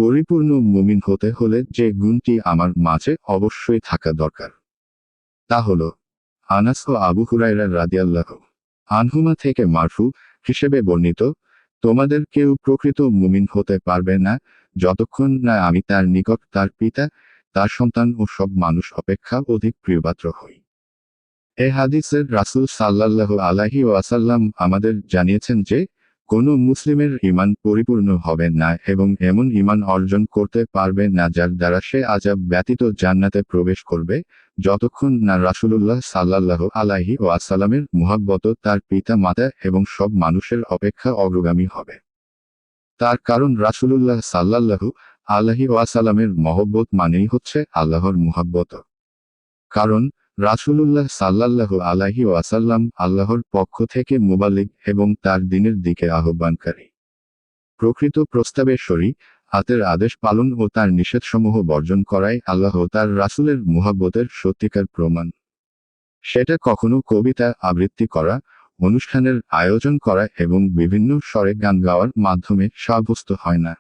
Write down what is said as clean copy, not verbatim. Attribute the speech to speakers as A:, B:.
A: পরিপূর্ণ মুমিন হতে হলে যে গুণটি আমার মাঝে অবশ্যই থাকা দরকার তা হলো আনাস ও আবু হুরায়রা রাদিয়াল্লাহু আনহুমা থেকে মারফু হিসেবে বর্ণিত, তোমাদের কেউ প্রকৃত মুমিন হতে পারবে না যতক্ষণ না আমি তার নিকট তার পিতা, তার সন্তান ও সব মানুষ অপেক্ষা অধিক প্রিয়পাত্র হই। এ হাদিসের রাসূল সাল্লাল্লাহু আলাইহি ওয়াসাল্লাম আমাদের জানিয়েছেন যে কোনো মুসলিমের ঈমান পরিপূর্ণ হবে না এবং এমন ঈমান অর্জন করতে পারবে না যার দ্বারা সে আযাব ব্যতীত জান্নাতে প্রবেশ করবে, যতক্ষণ না রাসূলুল্লাহ সাল্লাল্লাহু আলাইহি ওয়াসাল্লামের মুহাব্বত তার পিতা মাতা এবং সব মানুষের অপেক্ষা অগ্রগামী হবে। তার কারণ রাসূলুল্লাহ সাল্লাল্লাহু আলাইহি ওয়াসাল্লামের মহব্বত মানেই হচ্ছে আল্লাহর মুহাব্বত। কারণ রাসূলুল্লাহ সাল্লাল্লাহু আলাইহি ওয়াসাল্লাম আল্লাহর পক্ষ থেকে মুবাল্লিগ এবং তার দ্বীনের দিকে আহ্বানকারী। প্রকৃত প্রস্তাবে শরীআতের আদেশ পালন ও তার নিষেধসমূহ বর্জন করাই আল্লাহ তার রাসূলের মুহাব্বতের সত্যিকার প্রমাণ। সেটা কখনো কবিতা আবৃত্তি করা, অনুষ্ঠানের আয়োজন করা এবং বিভিন্ন স্বরে গান গাওয়ার মাধ্যমে সাব্যস্ত হয় না।